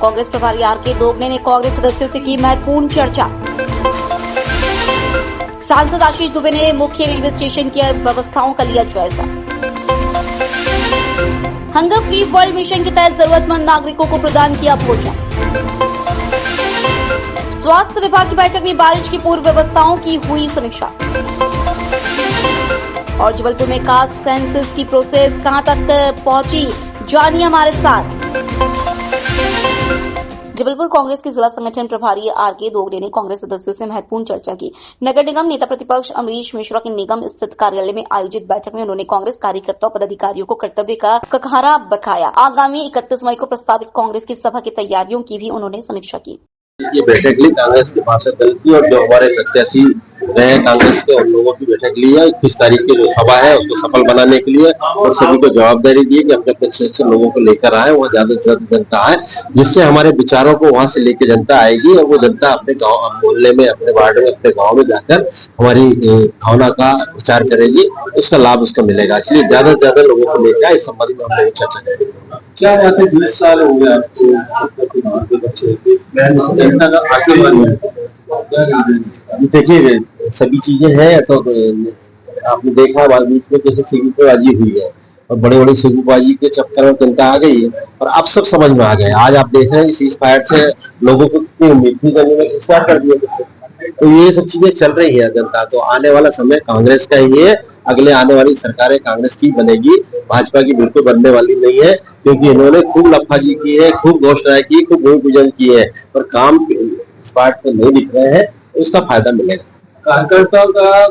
कांग्रेस प्रभारी आर.के. दोगने ने कांग्रेस सदस्यों से की महत्वपूर्ण चर्चा। सांसद आशीष दुबे ने मुख्य रेलवे स्टेशन की व्यवस्थाओं का लिया जायजा। हंगर फ्री वर्ल्ड मिशन के तहत जरूरतमंद नागरिकों को प्रदान किया भोजन। स्वास्थ्य विभाग की बैठक में बारिश की पूर्व व्यवस्थाओं की हुई समीक्षा। और जबलपुर में कास्ट सेंसस की प्रोसेस कहां तक पहुंची, जानिए हमारे साथ। जबलपुर कांग्रेस के जिला संगठन प्रभारी आर.के. दोगने ने कांग्रेस सदस्यों से महत्वपूर्ण चर्चा की। नगर निगम नेता प्रतिपक्ष अमरीश मिश्रा के निगम स्थित कार्यालय में आयोजित बैठक में उन्होंने कांग्रेस कार्यकर्ताओं पदाधिकारियों को कर्तव्य का कखारा बकाया। आगामी 31 मई को प्रस्तावित कांग्रेस की सभा की तैयारियों की भी उन्होंने समीक्षा की। ये बैठक ली कांग्रेस के पार्षद दल की और जो हमारे प्रत्याशी रहे कांग्रेस के उन लोगों की बैठक ली है। 21 तारीख की जो सभा है उसको सफल बनाने के लिए और सभी को जवाबदारी दी कि अपने पक्ष से लोगों को लेकर आए, वहाँ ज्यादा से ज्यादा जनता आए, जिससे हमारे विचारों को वहां से लेकर जनता आएगी और वो जनता अपने गाँव मोहल्ले में, अपने वार्ड में, अपने गाँव में जाकर हमारी भावना का विचार करेगी, उसका लाभ उसको मिलेगा। इसलिए ज्यादा से ज्यादा लोगों को लेकर इस संबंध में हम लोग चर्चा करेंगे। क्या बात है, 20 साल हो गए आपको, देखिए सभी चीजें हैं। तो आपने देखा बीच में कैसे सिगुबाजी हुई है और बड़े बड़े सिगुबाजी के चक्कर में जनता आ गई है और अब सब समझ में आ गए। आज आप देख रहे हैं सीज फायर से लोगों को कितनी उम्मीद थी करने में इंतजार कर दिया। तो ये सब चीजें चल रही है जनता। तो आने वाला समय कांग्रेस का ही है, अगले आने वाली सरकारें कांग्रेस की बनेगी, भाजपा की बिल्कुल बनने वाली नहीं है, क्योंकि इन्होंने खूब लफाजी की है, खूब घोषणाएं की, खूब भूमि पूजन की है और काम इस पार्ट में नहीं दिख रहे हैं, उसका फायदा मिलेगा। कार्यकर्ताओं का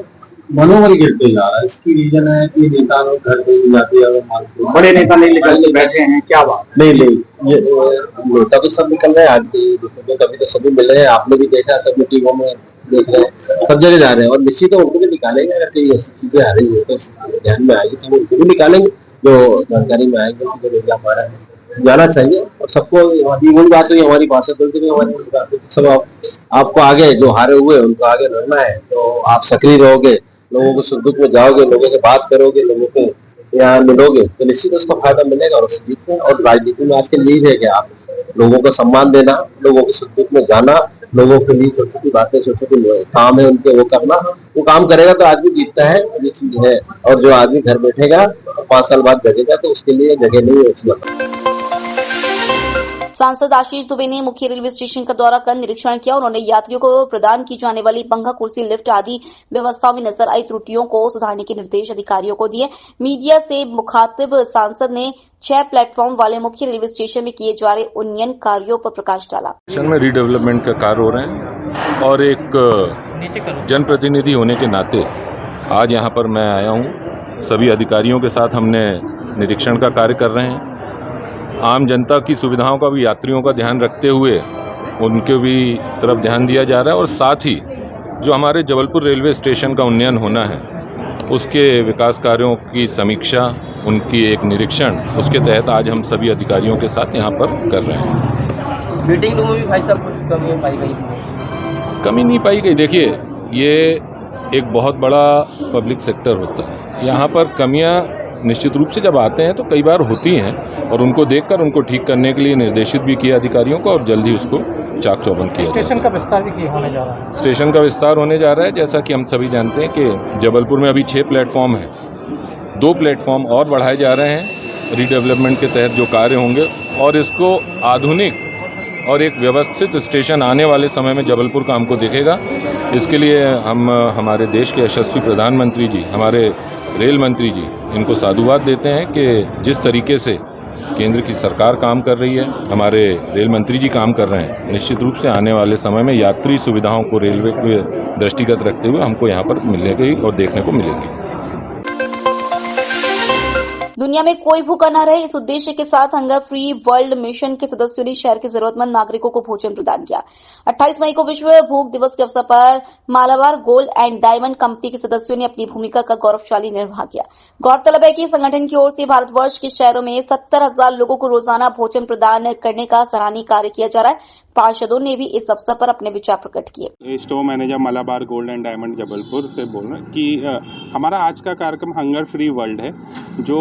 मनोबल गिरते जा रहा है, इसकी रीजन है कि नेता लोग घर पे जाते हैं, बड़े नेता नहीं निकल के बैठे हैं, क्या बात? नहीं, ये नेता तो सब निकल रहे हैं, आज कभी तो सभी मिल रहे हैं, आपने भी देखा, सब मीटिंगों में देख रहे हैं, सब जगह जा रहे हैं और निश्चित उनको भी निकालेंगे। अगर कहीं ऐसी चीजें आ रही है तो ध्यान में आएगी तो उनको भी निकालेंगे, जो जानकारी में आएंगे जो नहीं जा पा रहा है जाना चाहिए। और सबको वही बात हुई हमारी भाषा बोलते भी हमारी बात, सब आपको आगे जो हारे हुए उनको आगे लड़ना है, तो आप सक्रिय रहोगे, लोगों को सुख दुख में जाओगे, लोगों से बात करोगे, लोगों को यहाँ मिलोगे तो निश्चित उसका फायदा मिलेगा। और राजनीति में आजकल यही है कि आप लोगों को सम्मान देना, लोगों के सुख दुख में जाना, लोगों के लिए छोटी छोटी बातें, छोटे छोटे काम है उनके वो करना, वो काम करेगा तो आदमी जीतता है, ये चीज है। और जो आदमी घर बैठेगा 5 साल बाद जगेगा तो उसके लिए जगह नहीं है उसमें। सांसद आशीष दुबे ने मुख्य रेलवे स्टेशन का दौरा कर निरीक्षण किया। उन्होंने यात्रियों को प्रदान की जाने वाली पंखा, कुर्सी, लिफ्ट आदि व्यवस्थाओं में नजर आई त्रुटियों को सुधारने के निर्देश अधिकारियों को दिए। मीडिया से मुखातिब सांसद ने 6 प्लेटफॉर्म वाले मुख्य रेलवे स्टेशन में किए जा रहे उन्नयन कार्यों पर प्रकाश डाला। स्टेशन में रीडेवलपमेंट का कार्य हो रहे हैं और एक जनप्रतिनिधि होने के नाते आज यहाँ पर मैं आया हूँ। सभी अधिकारियों के साथ हमने निरीक्षण का कार्य कर रहे हैं। आम जनता की सुविधाओं का भी, यात्रियों का ध्यान रखते हुए उनके भी तरफ ध्यान दिया जा रहा है और साथ ही जो हमारे जबलपुर रेलवे स्टेशन का उन्नयन होना है उसके विकास कार्यों की समीक्षा, उनकी एक निरीक्षण, उसके तहत आज हम सभी अधिकारियों के साथ यहाँ पर कर रहे हैं। मीटिंग रूम में भी भाई साहब कुछ कमी पाई गई? कमी नहीं पाई गई। देखिए, ये एक बहुत बड़ा पब्लिक सेक्टर होता है, यहाँ पर कमियाँ निश्चित रूप से जब आते हैं तो कई बार होती हैं और उनको देखकर उनको ठीक करने के लिए निर्देशित भी किया अधिकारियों को और जल्द ही उसको चाक चौबंद किया। स्टेशन का विस्तार भी होने जा रहा है? स्टेशन का विस्तार होने जा रहा है। जैसा कि हम सभी जानते हैं कि जबलपुर में अभी 6 प्लेटफॉर्म हैं, 2 प्लेटफॉर्म और बढ़ाए जा रहे हैं रीडेवलपमेंट के तहत जो कार्य होंगे, और इसको आधुनिक और एक व्यवस्थित स्टेशन आने वाले समय में जबलपुर का हमको दिखेगा। इसके लिए हम हमारे देश के यशस्वी प्रधानमंत्री जी, हमारे रेल मंत्री जी, इनको साधुवाद देते हैं कि जिस तरीके से केंद्र की सरकार काम कर रही है, हमारे रेल मंत्री जी काम कर रहे हैं। निश्चित रूप से आने वाले समय में यात्री सुविधाओं को रेलवे के दृष्टिगत रखते हुए हमको यहाँ पर मिलने की और देखने को मिलेगी। दुनिया में कोई भूखा न रहे, इस उद्देश्य के साथ हंगर फ्री वर्ल्ड मिशन के सदस्यों ने शहर के जरूरतमंद नागरिकों को भोजन प्रदान किया। 28 मई को विश्व भूख दिवस के अवसर पर Malabar gold and diamond company के सदस्यों ने अपनी भूमिका का गौरवशाली निर्वाह किया। गौरतलब है कि संगठन की ओर से भारतवर्ष के शहरों में 70,000 लोगों को रोजाना भोजन प्रदान करने का सराहनीय कार्य किया जा रहा है। पार्षदों ने भी इस अवसर पर अपने विचार प्रकट किए। Store manager Malabar gold and diamond Jabalpur से बोल रहे हैं कि हमारा आज का कार्यक्रम हंगर फ्री वर्ल्ड है, जो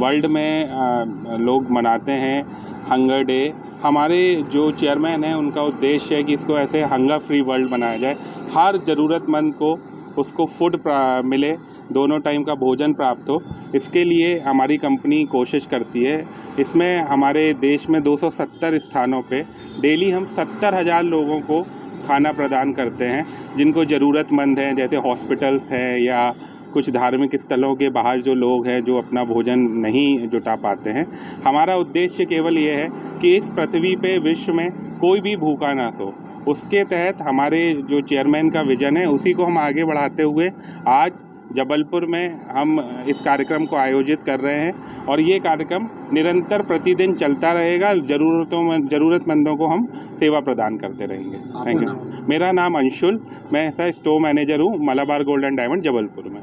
वर्ल्ड में लोग मनाते हैं हंगर डे हमारे जो चेयरमैन हैं उनका उद्देश्य है कि इसको ऐसे हंगर फ्री वर्ल्ड बनाया जाए, हर ज़रूरतमंद को उसको फूड मिले, दोनों टाइम का भोजन प्राप्त हो। इसके लिए हमारी कंपनी कोशिश करती है। इसमें हमारे देश में 270 स्थानों पे डेली हम 70,000 लोगों को खाना प्रदान करते हैं जिनको ज़रूरतमंद हैं, जैसे हॉस्पिटल्स हैं या कुछ धार्मिक स्थलों के बाहर जो लोग हैं जो अपना भोजन नहीं जुटा पाते हैं। हमारा उद्देश्य केवल ये है कि इस पृथ्वी पे विश्व में कोई भी भूखा ना सो। उसके तहत हमारे जो चेयरमैन का विज़न है उसी को हम आगे बढ़ाते हुए आज जबलपुर में हम इस कार्यक्रम को आयोजित कर रहे हैं और ये कार्यक्रम निरंतर प्रतिदिन चलता रहेगा। ज़रूरतमंदों को हम सेवा प्रदान करते रहेंगे। Thank you. मेरा नाम अंशुल, मैं ऐसा स्टोर मैनेजर हूँ Malabar gold and diamond Jabalpur में।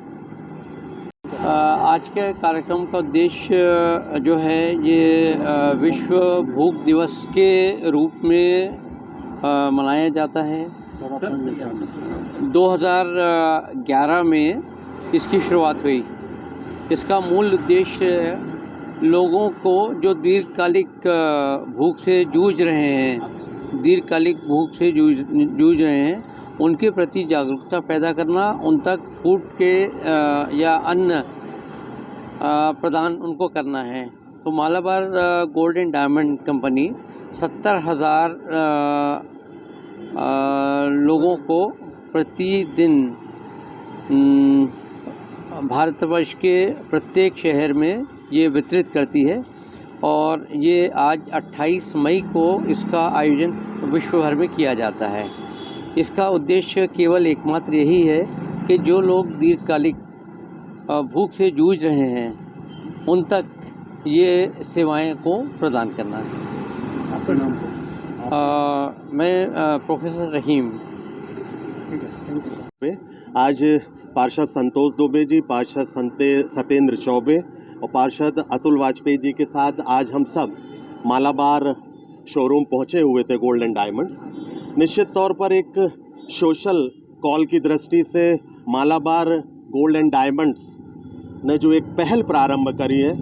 आज के कार्यक्रम का उद्देश्य जो है ये विश्व भूख दिवस के रूप में मनाया जाता है। 2011 में इसकी शुरुआत हुई। इसका मूल उद्देश्य लोगों को जो दीर्घकालिक भूख से जूझ रहे हैं उनके प्रति जागरूकता पैदा करना, उन तक फूड के या अन्न प्रदान उनको करना है। तो Malabar gold and diamond company 70,000 लोगों को प्रतिदिन भारतवर्ष के प्रत्येक शहर में ये वितरित करती है और ये आज 28 मई को इसका आयोजन विश्व भर में किया जाता है। इसका उद्देश्य केवल एकमात्र यही है कि जो लोग दीर्घकालिक भूख से जूझ रहे हैं उन तक ये सेवाएं को प्रदान करना है। आपका नाम? मैं प्रोफेसर रहीम। आज पार्षद संतोष दुबे जी, पार्षद सत्येंद्र चौबे और पार्षद अतुल वाजपेयी जी के साथ आज हम सब मालाबार शोरूम पहुंचे हुए थे गोल्ड एंड डायमंड्स। निश्चित तौर पर एक सोशल कॉल की दृष्टि से मालाबार गोल्ड एंड डायमंड्स ने जो एक पहल प्रारंभ करी है,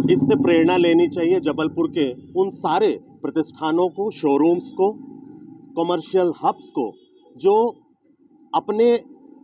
इससे प्रेरणा लेनी चाहिए जबलपुर के उन सारे प्रतिष्ठानों को, शोरूम्स को, कमर्शियल हब्स को जो अपने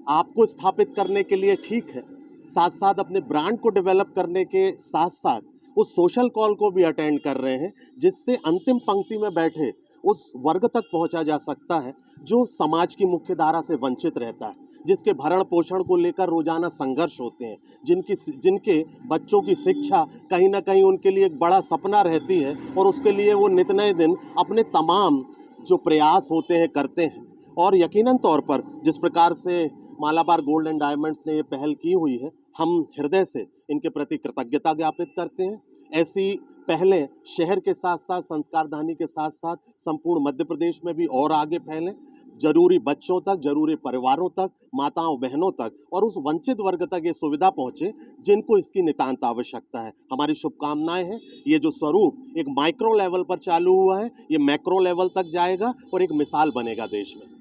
आप को स्थापित करने के लिए ठीक है, साथ साथ अपने ब्रांड को डेवलप करने के साथ साथ उस सोशल कॉल को भी अटेंड कर रहे हैं, जिससे अंतिम पंक्ति में बैठे उस वर्ग तक पहुंचा जा सकता है जो समाज की मुख्य धारा से वंचित रहता है, जिसके भरण पोषण को लेकर रोजाना संघर्ष होते हैं, जिनके बच्चों की शिक्षा कहीं ना कहीं उनके लिए एक बड़ा सपना रहती है और उसके लिए वो नित नए दिन अपने तमाम जो प्रयास होते हैं करते हैं। और यकीनन तौर पर जिस प्रकार से मालाबार गोल्ड एंड डायमंड्स ने ये पहल की हुई है, हम हृदय से इनके प्रति कृतज्ञता ज्ञापित करते हैं। ऐसी पहले शहर के साथ साथ, संस्कारधानी के साथ साथ संपूर्ण मध्य प्रदेश में भी और आगे फैलें, जरूरी बच्चों तक, जरूरी परिवारों तक, माताओं बहनों तक और उस वंचित वर्ग तक ये सुविधा पहुंचे जिनको इसकी नितांत आवश्यकता है। हमारी शुभकामनाएं हैं। ये जो स्वरूप एक माइक्रो लेवल पर चालू हुआ है, ये मैक्रो लेवल तक जाएगा और एक मिसाल बनेगा देश में।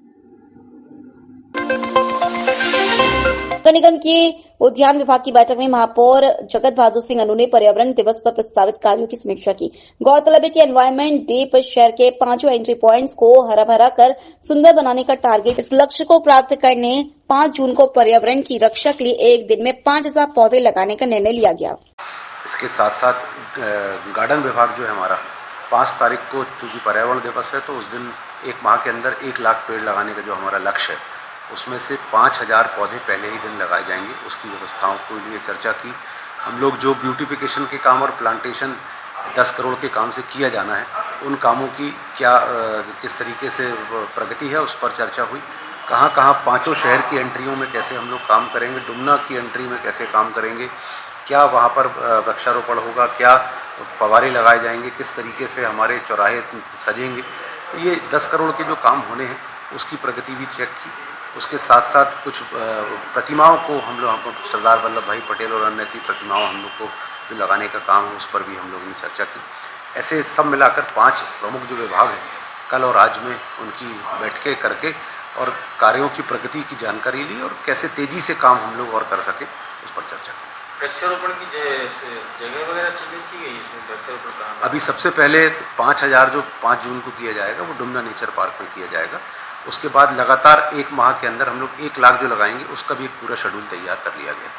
नगर निगम के उद्यान विभाग की बैठक में महापौर जगत बहादुर सिंह अनु ने पर्यावरण दिवस पर प्रस्तावित कार्यों की समीक्षा की। गौरतलब है कि एनवायरमेंट डे पर शहर के 5 एंट्री पॉइंट्स को हरा भरा कर सुंदर बनाने का टारगेट। इस लक्ष्य को प्राप्त करने 5 जून को पर्यावरण की रक्षा के लिए एक दिन में 5000 पौधे लगाने का निर्णय लिया गया। इसके साथ साथ गार्डन विभाग जो है हमारा 5 तारीख को चूंकि पर्यावरण दिवस है तो उस दिन 1 माह के अंदर 1 लाख पेड़ लगाने का जो हमारा लक्ष्य है उसमें से 5000 पौधे पहले ही दिन लगाए जाएंगे। उसकी व्यवस्थाओं के लिए चर्चा की। हम लोग जो ब्यूटिफिकेशन के काम और प्लांटेशन 10 करोड़ के काम से किया जाना है, उन कामों की किस तरीके से प्रगति है उस पर चर्चा हुई। कहाँ 5 शहर की एंट्रियों में कैसे हम लोग काम करेंगे, डुमना की एंट्री में कैसे काम करेंगे, क्या वहाँ पर वृक्षारोपण होगा, क्या फव्वारे लगाए जाएंगे, किस तरीके से हमारे चौराहे सजेंगे। ये 10 करोड़ के जो काम होने हैं उसकी प्रगति भी चेक की। उसके साथ साथ कुछ प्रतिमाओं को हम लोग सरदार वल्लभ भाई पटेल और अन्य ऐसी प्रतिमाओं हम लोग को जो लगाने का काम है उस पर भी हम लोगों ने चर्चा की। ऐसे सब मिलाकर 5 प्रमुख जो विभाग हैं कल और आज में उनकी बैठकें करके और कार्यों की प्रगति की जानकारी ली और कैसे तेज़ी से काम हम लोग और कर सकें उस पर चर्चा की। वृक्षारोपण की जगह वगैरह चिन्हित की गई इसमें? वृक्षारोपण कहाँ? अभी सबसे पहले 5000 जो 5 जून को किया जाएगा वो डुमना नेचर पार्क में किया जाएगा। उसके बाद लगातार 1 माह के अंदर हम लोग 1 लाख जो लगाएंगे उसका भी एक पूरा शेड्यूल तैयार कर लिया गया है।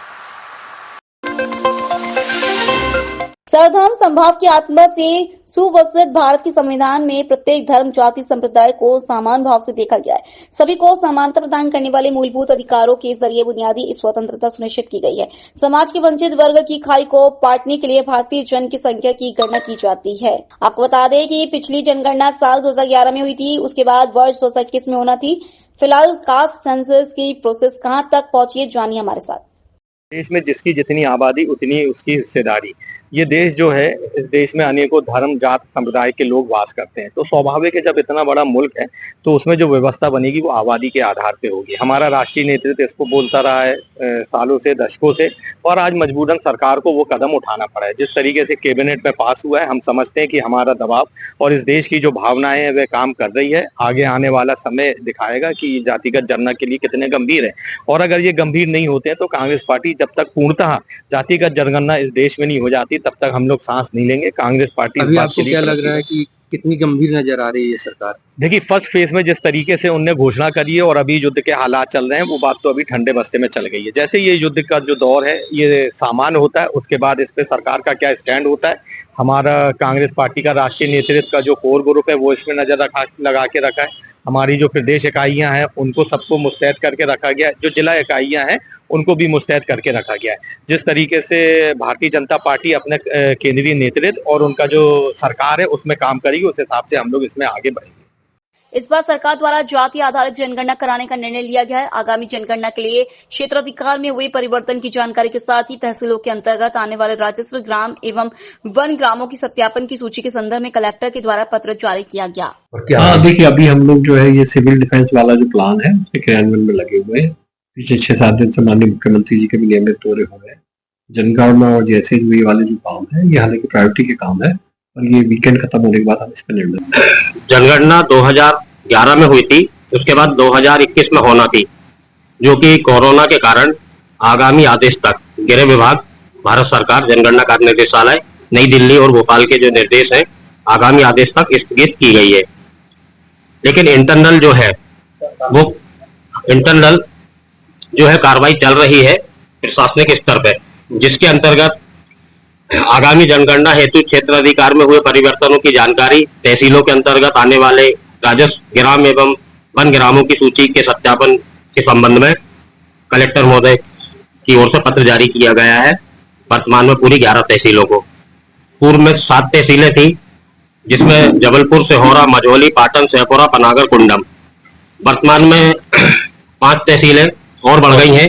सर्वधर्म संभाव की आत्मा से सुव्यवस्थित भारत के संविधान में प्रत्येक धर्म, जाति, संप्रदाय को समान भाव से देखा गया है। सभी को समानता प्रदान करने वाले मूलभूत अधिकारों के जरिए बुनियादी स्वतंत्रता सुनिश्चित की गई है। समाज के वंचित वर्ग की खाई को पाटने के लिए भारतीय जन की संख्या की गणना की जाती है। आपको बता दें कि पिछली जनगणना साल 2011 में हुई थी, उसके बाद वर्ष 2021 में होना थी। फिलहाल कास्ट सेंसस की प्रोसेस कहां तक पहुंची है, जानिए हमारे साथ। देश में जिसकी जितनी आबादी उतनी उसकी हिस्सेदारी। ये देश जो है, इस देश में अनेकों धर्म, जात, संप्रदाय के लोग वास करते हैं, तो स्वाभाविक है जब इतना बड़ा मुल्क है तो उसमें जो व्यवस्था बनेगी वो आबादी के आधार पे होगी। हमारा राष्ट्रीय नेतृत्व इसको बोलता रहा है सालों से, दशकों से, और आज मजबूरन सरकार को वो कदम उठाना पड़ा है। जिस तरीके से कैबिनेट में पास हुआ है, हम समझते हैं कि हमारा दबाव और इस देश की जो भावनाएं हैं वह काम कर रही है। आगे आने वाला समय दिखाएगा कि जातिगत जनगणना के लिए कितने गंभीर है, और अगर ये गंभीर नहीं होते हैं तो कांग्रेस पार्टी जब तक पूर्णतः जातिगत जनगणना इस देश में नहीं हो जाती तब तक हम लोग सांस नहीं लेंगे। कांग्रेस पार्टी अभी आपको क्या लग रहा है कि कितनी गंभीर नजर आ रही है सरकार? देखिए, फर्स्ट फेज में जिस तरीके से उनने घोषणा करी है और अभी युद्ध के हालात चल रहे हैं, वो बात तो अभी ठंडे बस्ते में चल गई है। जैसे ये युद्ध का जो दौर है ये सामान्य होता है, उसके बाद इस पे सरकार का क्या स्टैंड होता है। हमारा कांग्रेस पार्टी का राष्ट्रीय नेतृत्व का जो कोर ग्रुप है वो इसमें नजर लगा के रखा है। हमारी जो प्रदेश इकाइयां हैं उनको सबको मुस्तैद करके रखा गया है, जो जिला इकाइयां हैं उनको भी मुस्तैद करके रखा गया है। जिस तरीके से भारतीय जनता पार्टी अपने केंद्रीय नेतृत्व और उनका जो सरकार है उसमें काम करेगी, उस हिसाब से हम लोग इसमें आगे बढ़ेंगे। इस बार सरकार द्वारा जाति आधारित जनगणना कराने का निर्णय लिया गया है। आगामी जनगणना के लिए क्षेत्राधिकार में हुए परिवर्तन की जानकारी के साथ ही तहसीलों के अंतर्गत आने वाले राजस्व ग्राम एवं वन ग्रामों की सत्यापन की सूची के संदर्भ में कलेक्टर के द्वारा पत्र जारी किया गया। हाँ, देखिए, अभी हम लोग जो है ये सिविल डिफेंस वाला जो प्लान है उसके क्रियान्वयन में लगे हुए हैं। पिछले 6-7 दिन से माननीय मुख्यमंत्री जी के भी नियमित दौरे हो रहे हैं। जनगणना और जैसे ये वाले जो काम है ये हालांकि प्रायोरिटी के काम है और ये वीकेंड खत्म होने के बाद हम इस पर निर्णय। जनगणना 2011 में हुई थी, उसके बाद 2021 में होना थी, जो कि कोरोना के कारण आगामी आदेश तक गृह विभाग, भारत सरकार, जनगणना कार्य निर्देशालय, नई दिल्ली और भोपाल के जो निर्देश हैं आगामी आदेश तक स्थगित की गई है। लेकिन इंटरनल जो है कार्रवाई चल रही है प्रशासनिक स्तर पर, जिसके अंतर्गत आगामी जनगणना हेतु क्षेत्राधिकार में हुए परिवर्तनों की जानकारी, तहसीलों के अंतर्गत आने वाले राजस्व ग्राम एवं वन ग्रामों की सूची के सत्यापन के संबंध में कलेक्टर महोदय की ओर से पत्र जारी किया गया है। वर्तमान में पूरी 11 तहसीलों को, पूर्व में 7 तहसीलें थी, जिसमें जबलपुर, सिहोरा, मझौली, पाटन, शेखपुरा, पनागर, कुंडम। वर्तमान में 5 तहसीलें और बढ़ गई हैं,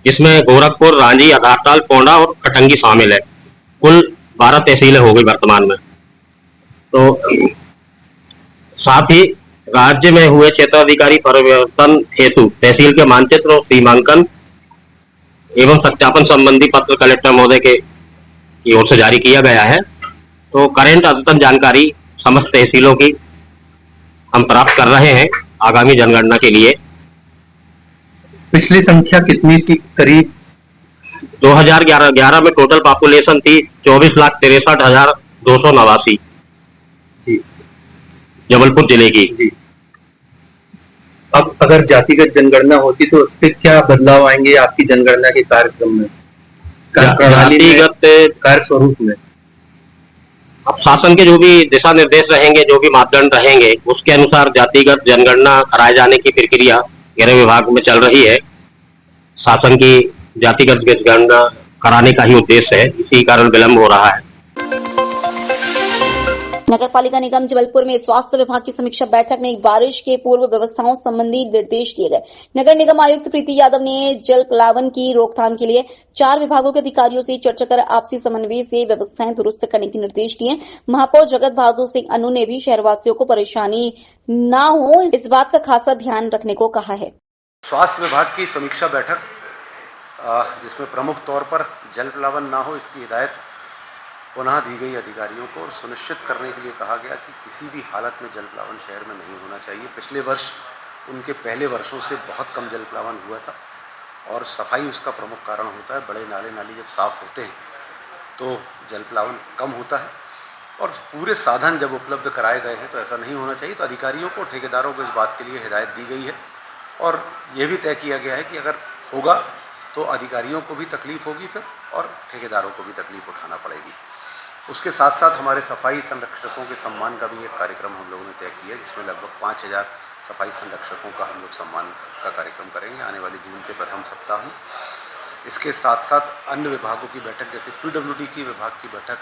जिसमें गोरखपुर, रांची, आधारताल, पोंडा और कटंगी शामिल है। कुल 12 तहसीलें हो गई वर्तमान में। तो साथ ही राज्य में हुए क्षेत्राधिकारी परिवर्तन हेतु तहसील के मानचित्र और सीमांकन एवं सत्यापन संबंधी पत्र कलेक्टर महोदय की ओर से जारी किया गया है। तो करेंट अद्यतन जानकारी समस्त तहसीलों की हम प्राप्त कर रहे हैं आगामी जनगणना के लिए। पिछली संख्या कितनी थी? करीब 2011 में टोटल पॉपुलेशन थी 24,63,289 जबलपुर जिले की। अब अगर जातिगत जनगणना होती तो उस पर क्या बदलाव आएंगे आपकी जनगणना के कार्यक्रम में, जातिगत कार्य स्वरूप में? अब शासन के जो भी दिशा निर्देश रहेंगे, जो भी मापदंड रहेंगे, उसके अनुसार जातिगत जनगणना कराए जाने की प्रक्रिया गृह विभाग में चल रही है। शासन की जातिगत जनगणना कराने का ही उद्देश्य है, इसी कारण विलंब हो रहा है। नगर पालिका निगम जबलपुर में स्वास्थ्य विभाग की समीक्षा बैठक में बारिश के पूर्व व्यवस्थाओं संबंधी निर्देश दिए गए। नगर निगम आयुक्त प्रीति यादव ने जल प्लावन की रोकथाम के लिए 4 विभागों के अधिकारियों से चर्चा कर आपसी समन्वय से व्यवस्थाएं दुरुस्त करने के निर्देश दिए। महापौर जगत बहादुर सिंह अन्नू ने भी शहरवासियों को परेशानी न हो इस बात का खासा ध्यान रखने को कहा है। स्वास्थ्य विभाग की समीक्षा बैठक जिसमें प्रमुख तौर पर जल प्लावन ना हो इसकी हिदायत पुनः दी गई अधिकारियों को, और सुनिश्चित करने के लिए कहा गया कि किसी भी हालत में जल प्लावन शहर में नहीं होना चाहिए। पिछले वर्ष उनके पहले वर्षों से बहुत कम जल प्लावन हुआ था और सफाई उसका प्रमुख कारण होता है। बड़े नाले नाली जब साफ़ होते हैं तो जल प्लावन कम होता है और पूरे साधन जब उपलब्ध कराए गए हैं तो ऐसा नहीं होना चाहिए। तो अधिकारियों को, ठेकेदारों को इस बात के लिए हिदायत दी गई है और ये भी तय किया गया है कि अगर होगा तो अधिकारियों को भी तकलीफ़ होगी फिर और ठेकेदारों को भी तकलीफ़ उठाना पड़ेगी। उसके साथ साथ हमारे सफाई संरक्षकों के सम्मान का भी एक कार्यक्रम हम लोगों ने तय किया है, जिसमें लगभग 5000 सफाई संरक्षकों का हम लोग सम्मान का कार्यक्रम करेंगे आने वाले जून के प्रथम सप्ताह में। इसके साथ साथ अन्य विभागों की बैठक, जैसे PWD की विभाग की बैठक,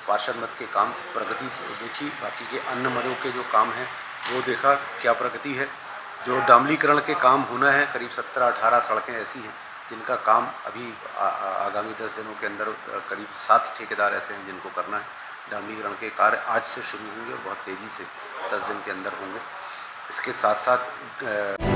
पार्षद मद के काम प्रगति तो देखी, बाकी के अन्य मदों के जो काम हैं वो देखा क्या प्रगति है। जो डामलीकरण के काम होना है, करीब 17-18 सड़कें ऐसी हैं जिनका काम अभी आगामी 10 दिनों के अंदर करीब 7 ठेकेदार ऐसे हैं जिनको करना है। डामलीकरण के कार्य आज से शुरू होंगे और बहुत तेज़ी से 10 दिन के अंदर होंगे। इसके साथ साथ